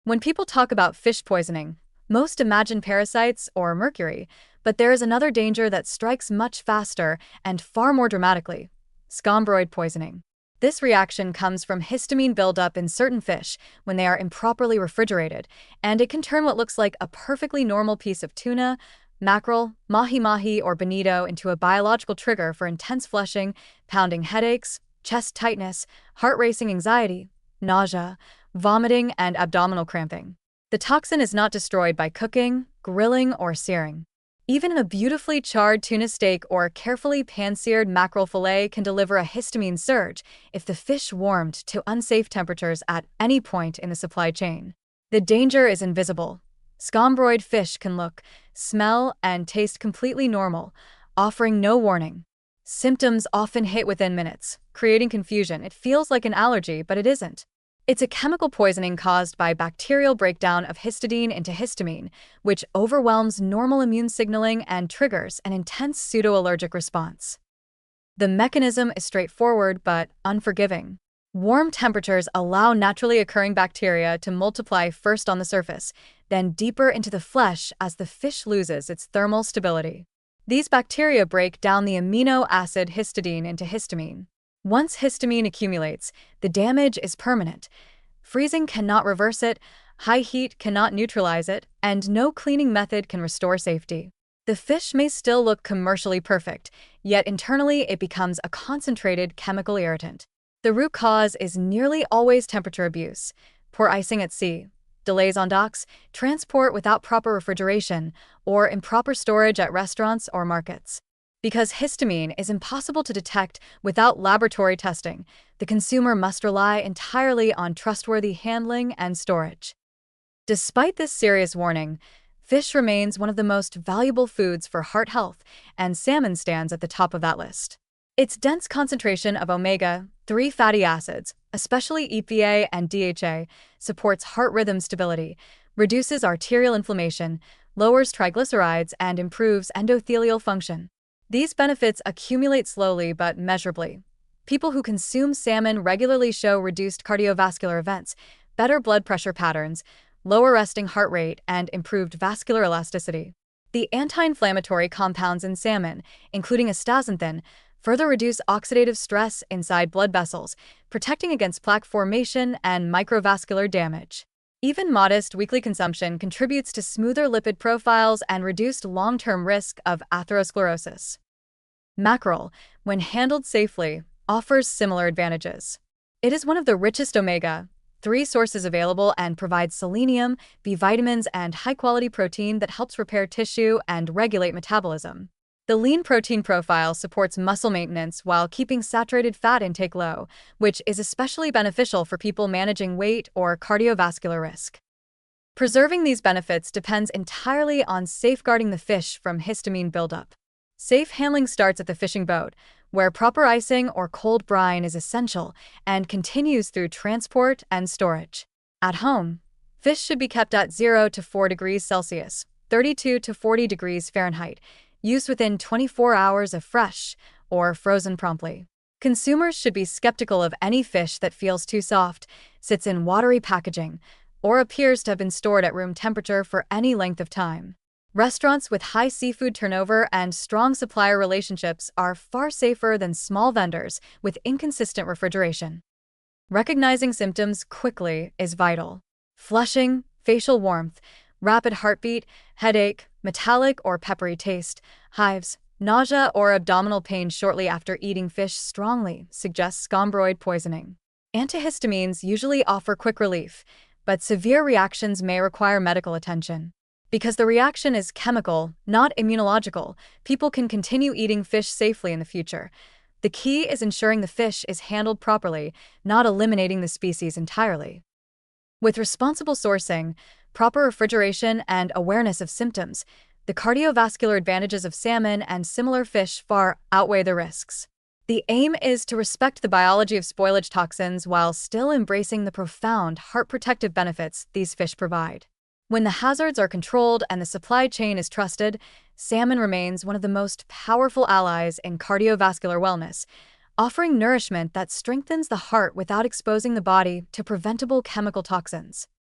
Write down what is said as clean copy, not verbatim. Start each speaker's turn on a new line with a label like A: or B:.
A: When people talk about fish poisoning, most imagine parasites or mercury, but there is another danger that strikes much faster and far more dramatically: scombroid poisoning. This reaction comes from histamine buildup in certain fish when they are improperly refrigerated, and it can turn what looks like a perfectly normal piece of tuna, mackerel, mahi-mahi, or bonito into a biological trigger for intense flushing, pounding headaches, chest tightness, heart-racing anxiety, nausea, vomiting, and abdominal cramping. The toxin is not destroyed by cooking, grilling, or searing. Even a beautifully charred tuna steak or carefully pan-seared mackerel fillet can deliver a histamine surge if the fish warmed to unsafe temperatures at any point in the supply chain. The danger is invisible. Scombroid fish can look, smell, and taste completely normal, offering no warning. Symptoms often hit within minutes, creating confusion. It feels like an allergy, but it isn't. It's a chemical poisoning caused by bacterial breakdown of histidine into histamine, which overwhelms normal immune signaling and triggers an intense pseudo-allergic response. The mechanism is straightforward but unforgiving. Warm temperatures allow naturally occurring bacteria to multiply first on the surface, then deeper into the flesh as the fish loses its thermal stability. These bacteria break down the amino acid histidine into histamine. Once histamine accumulates, the damage is permanent. Freezing cannot reverse it, high heat cannot neutralize it, and no cleaning method can restore safety. The fish may still look commercially perfect, yet internally it becomes a concentrated chemical irritant. The root cause is nearly always temperature abuse: poor icing at sea, delays on docks, transport without proper refrigeration, or improper storage at restaurants or markets. Because histamine is impossible to detect without laboratory testing, the consumer must rely entirely on trustworthy handling and storage. Despite this serious warning, fish remains one of the most valuable foods for heart health, and salmon stands at the top of that list. Its dense concentration of omega-3 fatty acids, especially EPA and DHA, supports heart rhythm stability, reduces arterial inflammation, lowers triglycerides, and improves endothelial function. These benefits accumulate slowly but measurably. People who consume salmon regularly show reduced cardiovascular events, better blood pressure patterns, lower resting heart rate, and improved vascular elasticity. The anti-inflammatory compounds in salmon, including astaxanthin, further reduce oxidative stress inside blood vessels, protecting against plaque formation and microvascular damage. Even modest weekly consumption contributes to smoother lipid profiles and reduced long-term risk of atherosclerosis. Mackerel, when handled safely, offers similar advantages. It is one of the richest omega-3 sources available and provides selenium, B vitamins, and high-quality protein that helps repair tissue and regulate metabolism. The lean protein profile supports muscle maintenance while keeping saturated fat intake low, which is especially beneficial for people managing weight or cardiovascular risk. Preserving these benefits depends entirely on safeguarding the fish from histamine buildup. Safe handling starts at the fishing boat, where proper icing or cold brine is essential, and continues through transport and storage. At home, fish should be kept at 0 to 4 degrees Celsius, 32 to 40 degrees Fahrenheit, used within 24 hours of fresh, or frozen promptly. Consumers should be skeptical of any fish that feels too soft, sits in watery packaging, or appears to have been stored at room temperature for any length of time. Restaurants with high seafood turnover and strong supplier relationships are far safer than small vendors with inconsistent refrigeration. Recognizing symptoms quickly is vital. Flushing, facial warmth, rapid heartbeat, headache, metallic or peppery taste, hives, nausea, or abdominal pain shortly after eating fish strongly suggests scombroid poisoning. Antihistamines usually offer quick relief, but severe reactions may require medical attention. Because the reaction is chemical, not immunological, people can continue eating fish safely in the future. The key is ensuring the fish is handled properly, not eliminating the species entirely. With responsible sourcing, proper refrigeration, and awareness of symptoms, the cardiovascular advantages of salmon and similar fish far outweigh the risks. The aim is to respect the biology of spoilage toxins while still embracing the profound heart-protective benefits these fish provide. When the hazards are controlled and the supply chain is trusted, salmon remains one of the most powerful allies in cardiovascular wellness, offering nourishment that strengthens the heart without exposing the body to preventable chemical toxins.